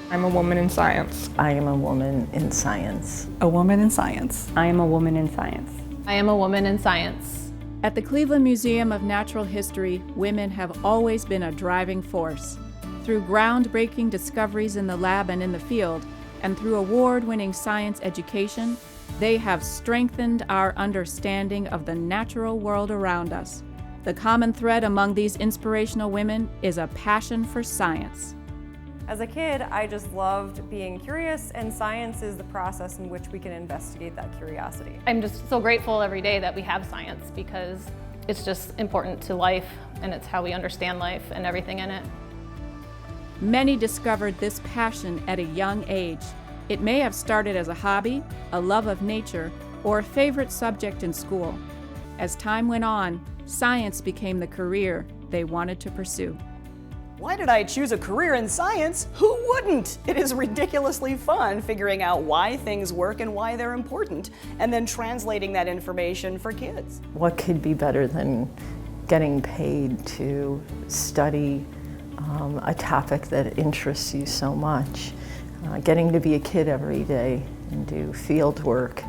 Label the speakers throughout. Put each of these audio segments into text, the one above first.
Speaker 1: I'm a woman in science.
Speaker 2: I am a woman in science.
Speaker 3: A woman in science.
Speaker 4: I am a woman in science.
Speaker 5: I am a woman in science.
Speaker 6: At the Cleveland Museum of Natural History, women have always been a driving force. Through groundbreaking discoveries in the lab and in the field, and through award-winning science education, they have strengthened our understanding of the natural world around us. The common thread among these inspirational women is a passion for science.
Speaker 7: As a kid, I just loved being curious, and science is the process in which we can investigate that curiosity.
Speaker 5: I'm just so grateful every day that we have science because it's just important to life and it's how we understand life and everything in it.
Speaker 6: Many discovered this passion at a young age. It may have started as a hobby, a love of nature, or a favorite subject in school. As time went on, science became the career they wanted to pursue.
Speaker 8: Why did I choose a career in science? Who wouldn't? It is ridiculously fun figuring out why things work and why they're important, and then translating that information for kids.
Speaker 2: What could be better than getting paid to study a topic that interests you so much? Getting to be a kid every day and do field work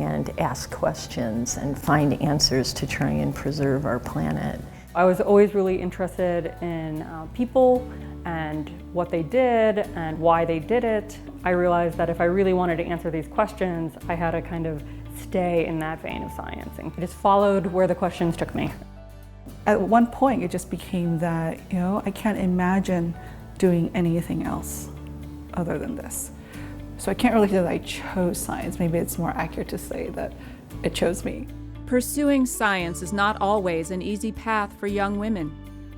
Speaker 2: and ask questions and find answers to try and preserve our planet.
Speaker 4: I was always really interested in people and what they did and why they did it. I realized that if I really wanted to answer these questions, I had to kind of stay in that vein of science, and I just followed where the questions took me.
Speaker 3: At one point, it just became that, I can't imagine doing anything else other than this. So I can't really say that I chose science. Maybe it's more accurate to say that it chose me.
Speaker 6: Pursuing science is not always an easy path for young women.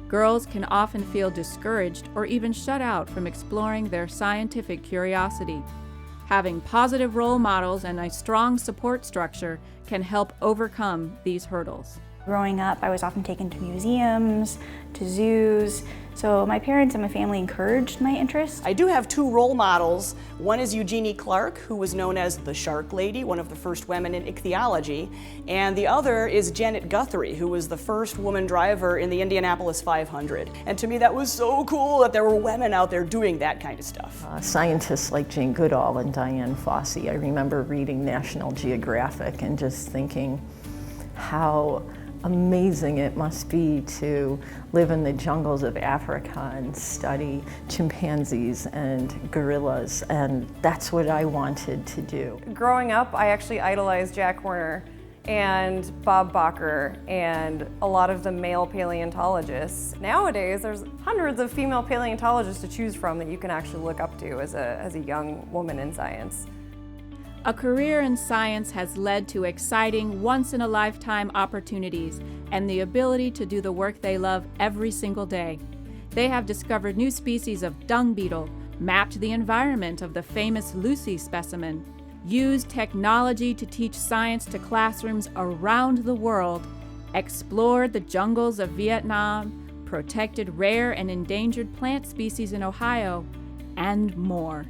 Speaker 6: Girls can often feel discouraged or even shut out from exploring their scientific curiosity. Having positive role models and a strong support structure can help overcome these hurdles.
Speaker 9: Growing up, I was often taken to museums, to zoos, so my parents and my family encouraged my interest.
Speaker 8: I do have two role models. One is Eugenie Clark, who was known as the Shark Lady, one of the first women in ichthyology, and the other is Janet Guthrie, who was the first woman driver in the Indianapolis 500. And to me, that was so cool that there were women out there doing that kind of stuff.
Speaker 2: Scientists like Jane Goodall and Diane Fossey. I remember reading National Geographic and just thinking how amazing it must be to live in the jungles of Africa and study chimpanzees and gorillas, and that's what I wanted to do.
Speaker 7: Growing up, I actually idolized Jack Horner and Bob Bacher and a lot of the male paleontologists. Nowadays, there's hundreds of female paleontologists to choose from that you can actually look up to as a young woman in science.
Speaker 6: A career in science has led to exciting, once-in-a-lifetime opportunities and the ability to do the work they love every single day. They have discovered new species of dung beetle, mapped the environment of the famous Lucy specimen, used technology to teach science to classrooms around the world, explored the jungles of Vietnam, protected rare and endangered plant species in Ohio, and more.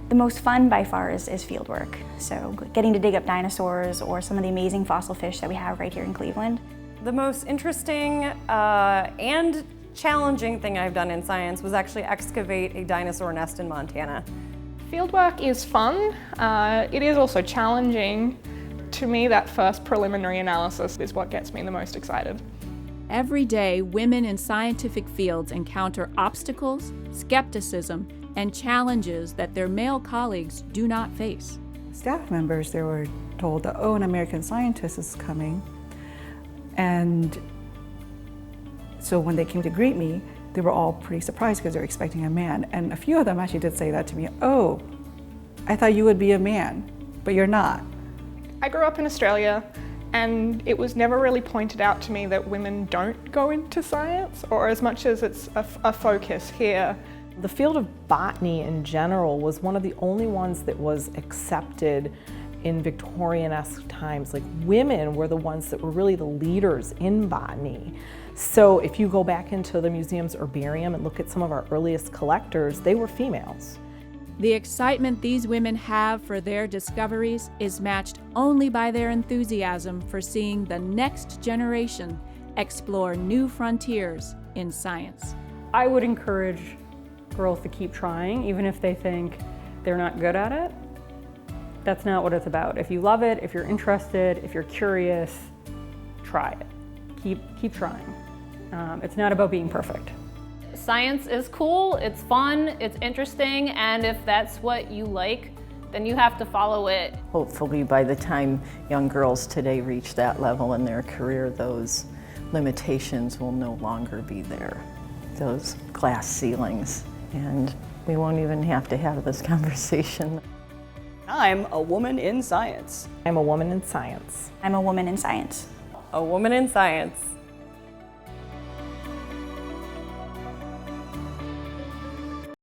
Speaker 9: The most fun by far is fieldwork. So getting to dig up dinosaurs or some of the amazing fossil fish that we have right here in Cleveland.
Speaker 7: The most interesting and challenging thing I've done in science was actually excavate a dinosaur nest in Montana.
Speaker 1: Fieldwork is fun. It is also challenging. To me, that first preliminary analysis is what gets me the most excited.
Speaker 6: Every day, women in scientific fields encounter obstacles, skepticism, and challenges that their male colleagues do not face.
Speaker 3: Staff members, they were told that, an American scientist is coming. And so when they came to greet me, they were all pretty surprised because they were expecting a man. And a few of them actually did say that to me, I thought you would be a man, but you're not.
Speaker 1: I grew up in Australia, and it was never really pointed out to me that women don't go into science, or as much as it's a focus here.
Speaker 10: The field of botany in general was one of the only ones that was accepted in Victorian-esque times. Like, women were the ones that were really the leaders in botany. So if you go back into the museum's herbarium and look at some of our earliest collectors, they were females.
Speaker 6: The excitement these women have for their discoveries is matched only by their enthusiasm for seeing the next generation explore new frontiers in science.
Speaker 4: I would encourage girls to keep trying, even if they think they're not good at it. That's not what it's about. If you love it, if you're interested, if you're curious, try it. Keep trying. It's not about being perfect.
Speaker 5: Science is cool, it's fun, it's interesting, and if that's what you like, then you have to follow it.
Speaker 2: Hopefully by the time young girls today reach that level in their career, those limitations will no longer be there, those glass ceilings, and we won't even have to have this conversation.
Speaker 8: I'm a woman in science.
Speaker 10: I'm a woman in science.
Speaker 9: I'm a woman in science.
Speaker 7: A woman in science.